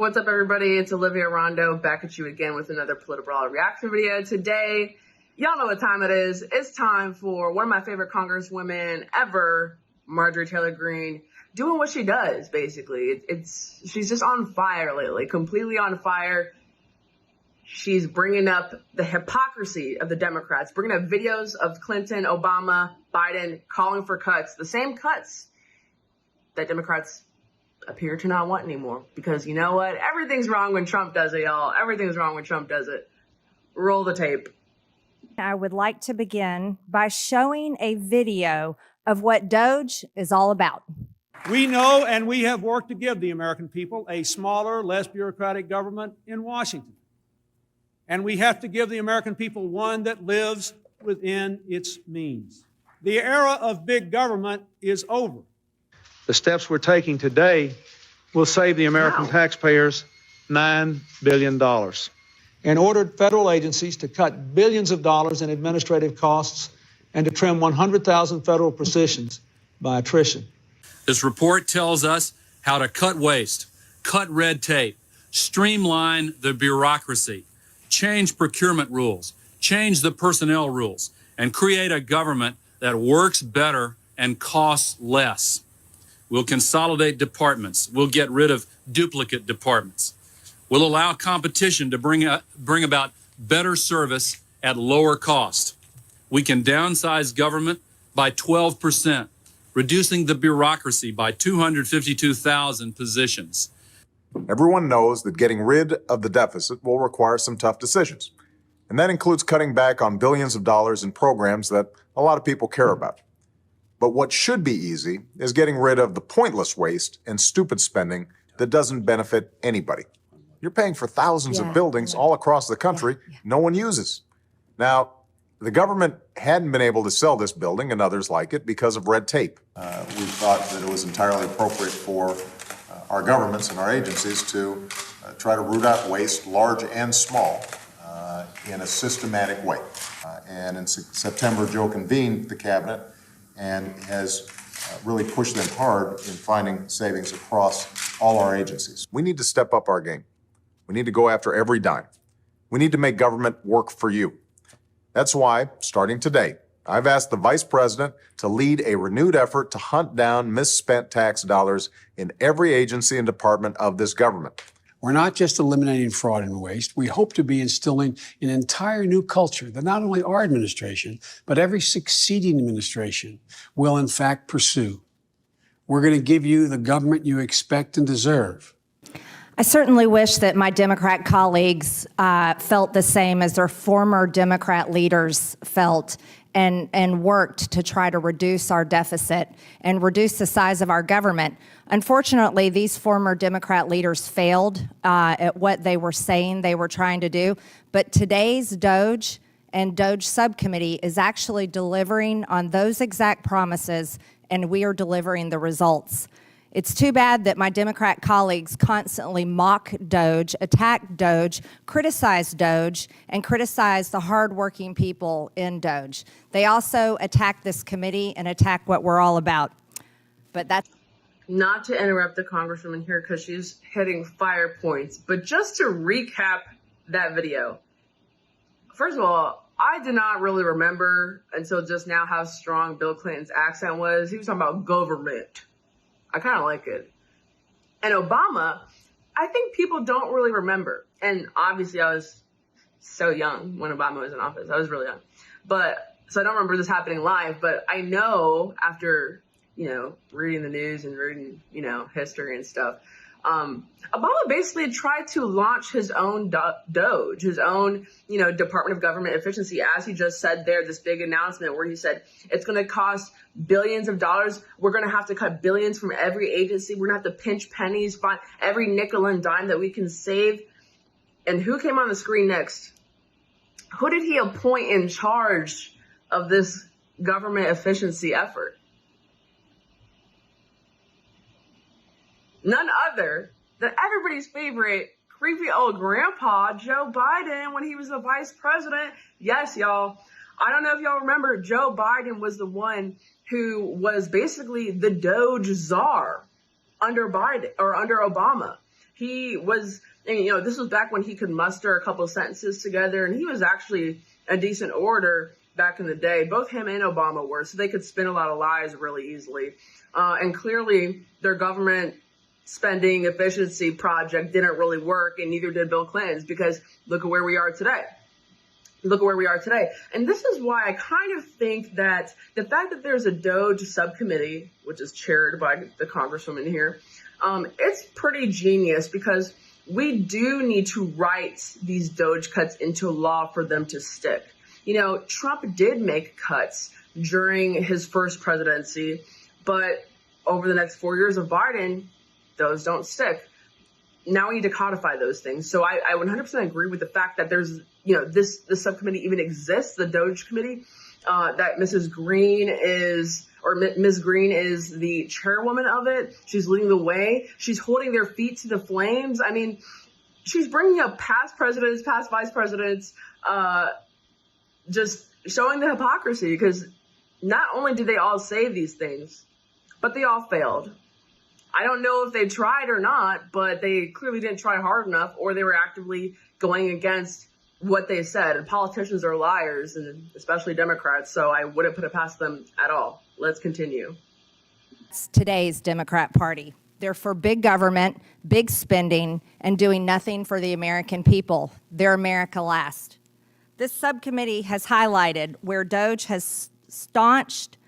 What's up, everybody? It's Olivia Rondo back at you again with another Political reaction video. Today, y'all know what time it is. It's time for one of my favorite congresswomen ever, Marjorie Taylor Greene, doing what she does, basically. She's just on fire lately, completely on fire. She's bringing up the hypocrisy of the Democrats, bringing up videos of Clinton, Obama, Biden calling for cuts, the same cuts that Democrats appear to not want anymore. Because you know what? Everything's wrong when Trump does it, y'all. Everything's wrong when Trump does it. Roll the tape. I would like to begin by showing a video of what DOGE is all about. We know and we have worked to give the American people a smaller, less bureaucratic government in Washington. And we have to give the American people one that lives within its means. The era of big government is over. The steps we're taking today will save the American taxpayers $9 billion and ordered federal agencies to cut billions of dollars in administrative costs and to trim 100,000 federal positions by attrition. This report tells us how to cut waste, cut red tape, streamline the bureaucracy, change procurement rules, change the personnel rules, and create a government that works better and costs less. We'll consolidate departments. We'll get rid of duplicate departments. We'll allow competition to bring about better service at lower cost. We can downsize government by 12%, reducing the bureaucracy by 252,000 positions. Everyone knows that getting rid of the deficit will require some tough decisions. And that includes cutting back on billions of dollars in programs that a lot of people care about. But what should be easy is getting rid of the pointless waste and stupid spending that doesn't benefit anybody. You're paying for thousands of buildings all across the country no one uses. Now, the government hadn't been able to sell this building and others like it because of red tape. We thought that it was entirely appropriate for our governments and our agencies to try to root out waste, large and small, in a systematic way. And in September, Joe convened the cabinet and has really pushed them hard in finding savings across all our agencies. We need to step up our game. We need to go after every dime. We need to make government work for you. That's why, starting today, I've asked the Vice President to lead a renewed effort to hunt down misspent tax dollars in every agency and department of this government. We're not just eliminating fraud and waste. We hope to be instilling an entire new culture that not only our administration, but every succeeding administration will in fact pursue. We're going to give you the government you expect and deserve. I certainly wish that my Democrat colleagues felt the same as their former Democrat leaders felt and worked to try to reduce our deficit and reduce the size of our government. Unfortunately, these former Democrat leaders failed at what they were saying they were trying to do. But today's DOGE and DOGE subcommittee is actually delivering on those exact promises, and we are delivering the results. It's too bad that my Democrat colleagues constantly mock DOGE, attack DOGE, criticize DOGE, and criticize the hardworking people in DOGE. They also attack this committee and attack what we're all about. But that's Not to interrupt the congresswoman here because she's hitting fire points, but just to recap that video. First of all, I did not really remember until just now how strong Bill Clinton's accent was. He was talking about government. I kind of like it. And Obama, I think people don't really remember. And obviously I was so young when Obama was in office. I was really young. So I don't remember this happening live, but I know after, reading the news and reading, history and stuff, Obama basically tried to launch his own DOGE, his own, Department of Government Efficiency, as he just said there, this big announcement where he said it's going to cost billions of dollars. We're going to have to cut billions from every agency. We're going to have to pinch pennies, find every nickel and dime that we can save. And who came on the screen next? Who did he appoint in charge of this government efficiency effort? None other than everybody's favorite creepy old grandpa, Joe Biden, when he was the vice president. Yes, y'all. I don't know if y'all remember, Joe Biden was the one who was basically the DOGE czar under Biden or under Obama. He was, and, you know, this was back when he could muster a couple of sentences together, and he was actually a decent orator back in the day. Both him and Obama were, so they could spin a lot of lies really easily. And clearly, their government spending efficiency project didn't really work, and neither did Bill Clinton's, because look at where we are today. Look at where we are today. And this is why I kind of think that the fact that there's a DOGE subcommittee, which is chaired by the congresswoman here, it's pretty genius, because we do need to write these DOGE cuts into law for them to stick. You know, Trump did make cuts during his first presidency, but over the next 4 years of Biden, those don't stick. Now we need to codify those things. So I 100% agree with the fact that there's, you know, this subcommittee even exists, the DOGE committee, that Ms. Greene is the chairwoman of it. She's leading the way. She's holding their feet to the flames. I mean, she's bringing up past presidents, past vice presidents, just showing the hypocrisy, because not only did they all say these things, but they all failed. I don't know if they tried or not, but they clearly didn't try hard enough, or they were actively going against what they said. And politicians are liars, and especially Democrats, so I wouldn't put it past them at all. Let's continue. It's today's Democrat Party. They're for big government, big spending, and doing nothing for the American people. They're America last. This subcommittee has highlighted where DOGE has staunched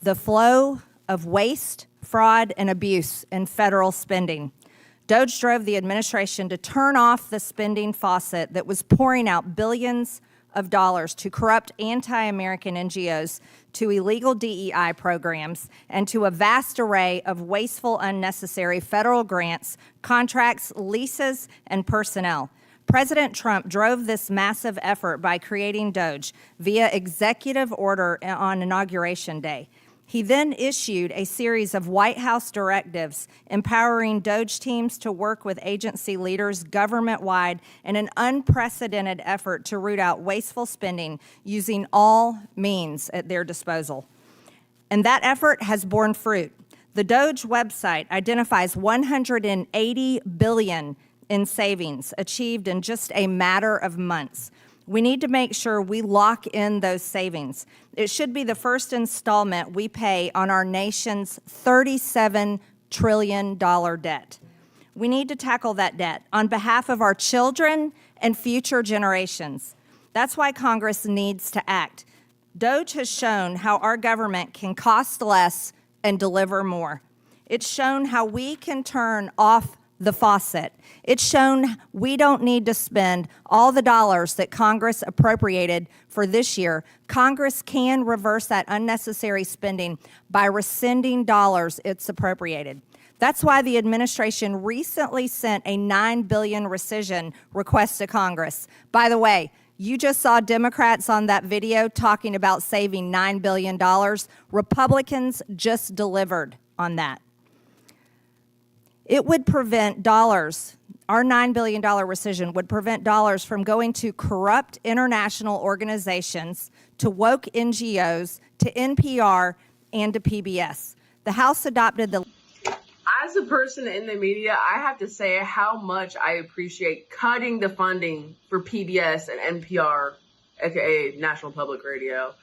the flow of waste, fraud, and abuse in federal spending. DOGE drove the administration to turn off the spending faucet that was pouring out billions of dollars to corrupt anti-American NGOs, to illegal DEI programs, and to a vast array of wasteful, unnecessary federal grants, contracts, leases, and personnel. President Trump drove this massive effort by creating DOGE via executive order on Inauguration Day. He then issued a series of White House directives empowering DOGE teams to work with agency leaders government-wide in an unprecedented effort to root out wasteful spending using all means at their disposal. And that effort has borne fruit. The DOGE website identifies $180 billion in savings achieved in just a matter of months. We need to make sure we lock in those savings. It should be the first installment we pay on our nation's $37 trillion debt. We need to tackle that debt on behalf of our children and future generations. That's why Congress needs to act. DOGE has shown how our government can cost less and deliver more. It's shown how we can turn off the faucet. It's shown we don't need to spend all the dollars that Congress appropriated for this year. Congress can reverse that unnecessary spending by rescinding dollars it's appropriated. That's why the administration recently sent a $9 billion rescission request to Congress. By the way, you just saw Democrats on that video talking about saving $9 billion. Republicans just delivered on that. It would prevent dollars, our $9 billion rescission would prevent dollars from going to corrupt international organizations, to woke NGOs, to NPR, and to PBS. The House adopted the... As a person in the media, I have to say how much I appreciate cutting the funding for PBS and NPR, aka National Public Radio.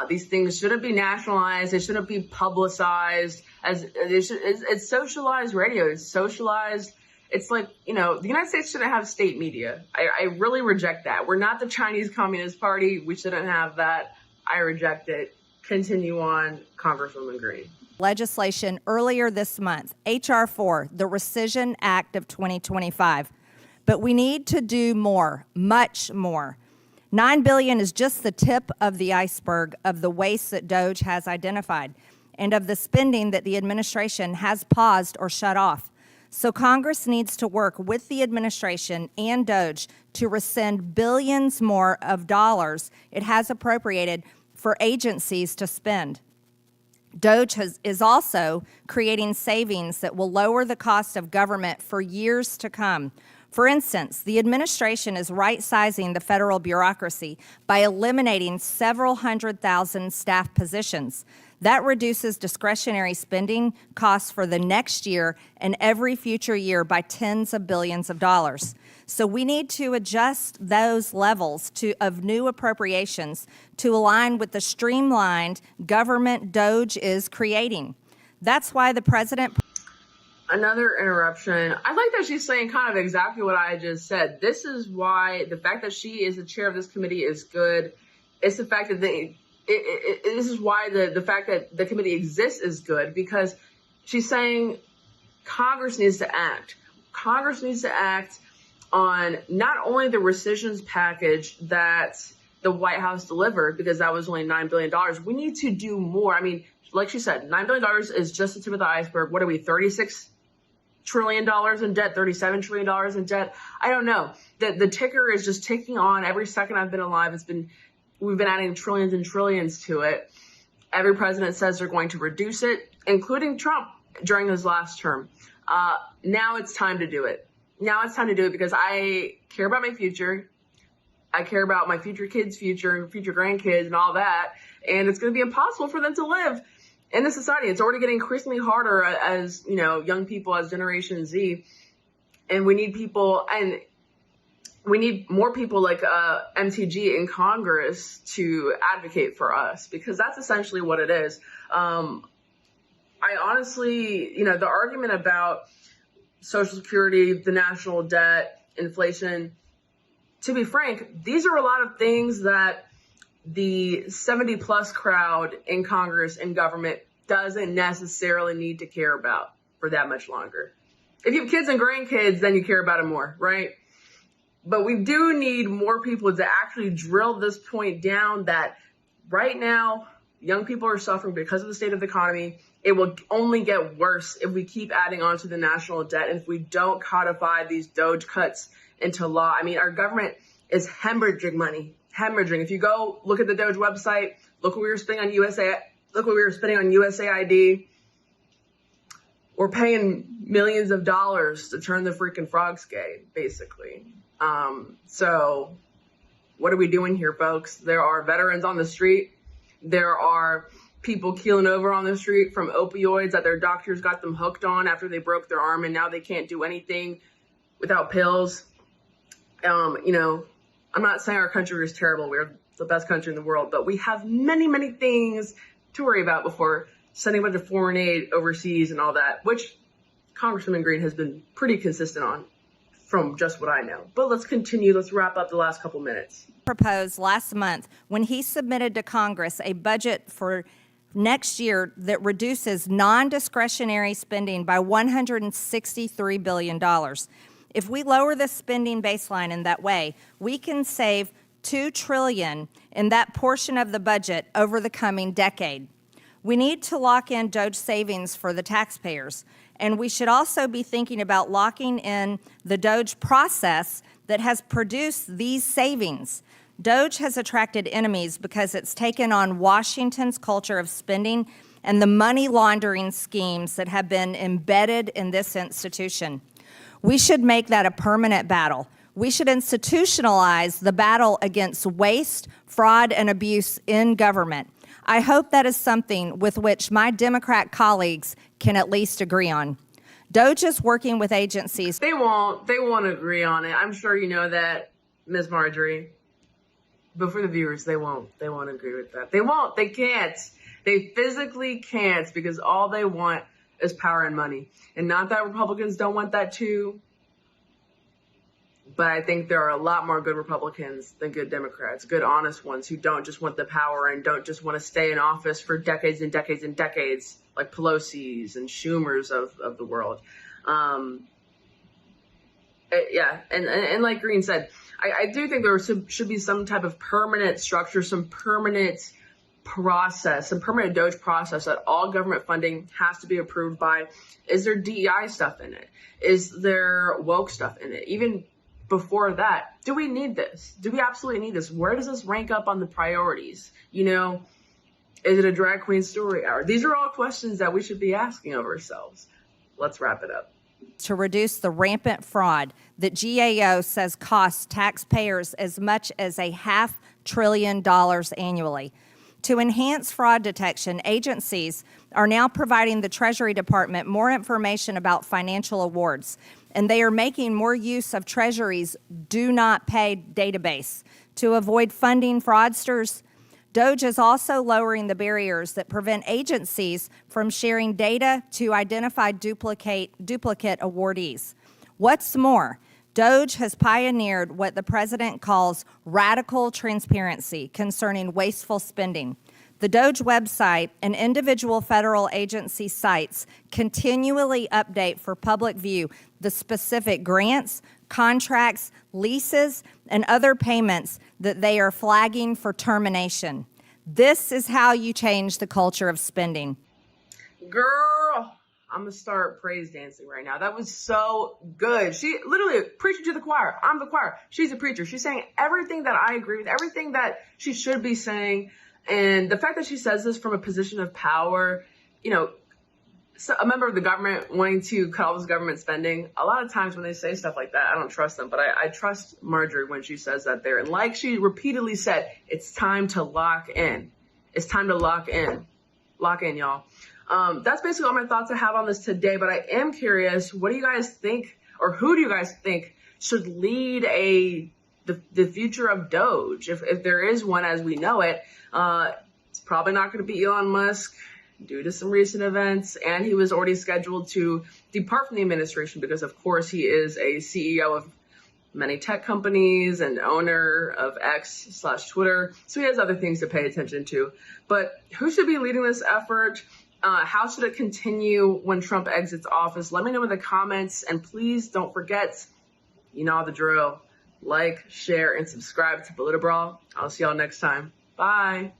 These things shouldn't be nationalized. They shouldn't be publicized. It's socialized radio. It's socialized. It's like, you know, the United States shouldn't have state media. I really reject that. We're not the Chinese Communist Party. We shouldn't have that. I reject it. Continue on, Congresswoman Greene. Legislation earlier this month, H.R. 4, the Rescission Act of 2025. But we need to do more, much more. $9 billion is just the tip of the iceberg of the waste that DOGE has identified and of the spending that the administration has paused or shut off. So Congress needs to work with the administration and DOGE to rescind billions more of dollars it has appropriated for agencies to spend. DOGE is also creating savings that will lower the cost of government for years to come. For instance, the administration is right-sizing the federal bureaucracy by eliminating several 100,000 staff positions. That reduces discretionary spending costs for the next year and every future year by tens of billions of dollars. So we need to adjust those levels of new appropriations to align with the streamlined government DOGE is creating. That's why the president... Another interruption. I like that she's saying kind of exactly what I just said. This is why the fact that she is the chair of this committee is good. It's the fact that this is why the fact that the committee exists is good, because she's saying Congress needs to act. Congress needs to act on not only the rescissions package that the White House delivered, because that was only $9 billion. We need to do more. I mean, like she said, $9 billion is just the tip of the iceberg. What are we, $36 trillion in debt, $37 trillion in debt? I don't know. The ticker is just ticking on. Every second I've been alive, we've been adding trillions and trillions to it. Every president says they're going to reduce it, including Trump during his last term. Now it's time to do it. Now it's time to do it because I care about my future. I care about my future kids' future and future grandkids and all that. And it's going to be impossible for them to live in this society. It's already getting increasingly harder as, young people, as Generation Z. And we need people, and we need more people like MTG in Congress to advocate for us, because that's essentially what it is. I honestly, the argument about Social Security, the national debt, inflation, to be frank, these are a lot of things that the 70-plus crowd in Congress and government doesn't necessarily need to care about for that much longer. If you have kids and grandkids, then you care about it more, right? But we do need more people to actually drill this point down that right now, young people are suffering because of the state of the economy. It will only get worse if we keep adding on to the national debt and if we don't codify these DOGE cuts into law. I mean, our government is hemorrhaging money, hemorrhaging. If you go look at the DOGE website, look what we were spending on USAID. We're paying millions of dollars to turn the freaking frogs gay, basically. So what are we doing here, folks? There are veterans on the street. There are people keeling over on the street from opioids that their doctors got them hooked on after they broke their arm, and now they can't do anything without pills. I'm not saying our country is terrible. We're the best country in the world, but we have many, many things to worry about before sending a bunch of foreign aid overseas and all that, which Congresswoman Greene has been pretty consistent on from just what I know. But let's continue. Let's wrap up the last couple minutes. Proposed last month when he submitted to Congress a budget for next year that reduces non-discretionary spending by $163 billion. If we lower the spending baseline in that way, we can save $2 trillion in that portion of the budget over the coming decade. We need to lock in DOGE savings for the taxpayers, and we should also be thinking about locking in the DOGE process that has produced these savings. DOGE has attracted enemies because it's taken on Washington's culture of spending and the money laundering schemes that have been embedded in this institution. We should make that a permanent battle. We should institutionalize the battle against waste, fraud, and abuse in government. I hope that is something with which my Democrat colleagues can at least agree on. DOGE is working with agencies. They won't agree on it. I'm sure you know that, Ms. Marjorie. But for the viewers, they won't agree with that. They won't. They can't. They physically can't, because all they want is power and money. And not that Republicans don't want that too, but I think there are a lot more good Republicans than good Democrats, good honest ones who don't just want the power and don't just want to stay in office for decades and decades and decades, like Pelosi's and Schumer's of the world. And like Greene said, I do think there should be some type of permanent structure, some permanent process, some permanent DOGE process that all government funding has to be approved by. Is there DEI stuff in it? Is there woke stuff in it? Even before that, do we need this? Do we absolutely need this? Where does this rank up on the priorities? Is it a drag queen story hour? These are all questions that we should be asking of ourselves. Let's wrap it up. To reduce the rampant fraud that GAO says costs taxpayers as much as $500 billion annually. To enhance fraud detection, agencies are now providing the Treasury Department more information about financial awards, and they are making more use of Treasury's Do Not Pay database to avoid funding fraudsters. DOGE is also lowering the barriers that prevent agencies from sharing data to identify duplicate awardees. What's more, DOGE has pioneered what the president calls radical transparency concerning wasteful spending. The DOGE website and individual federal agency sites continually update for public view the specific grants, contracts, leases, and other payments that they are flagging for termination. This is how you change the culture of spending. Girl, I'm going to start praise dancing right now. That was so good. She literally preaching to the choir. I'm the choir. She's a preacher. She's saying everything that I agree with, everything that she should be saying. And the fact that she says this from a position of power, you know, so a member of the government wanting to cut all this government spending, a lot of times when they say stuff like that, I don't trust them. But I trust Marjorie when she says that there. And like she repeatedly said, it's time to lock in. It's time to lock in. Lock in, y'all. That's basically all my thoughts I have on this today. But I am curious, what do you guys think, or who do you guys think should lead the future of DOGE? If there is one as we know it, it's probably not going to be Elon Musk due to some recent events. And he was already scheduled to depart from the administration because, of course, he is a CEO of many tech companies and owner of X/Twitter. So he has other things to pay attention to. But who should be leading this effort? How should it continue when Trump exits office? Let me know in the comments. And please don't forget, you know the drill. Like, share, and subscribe to Politibrawl. I'll see y'all next time. Bye.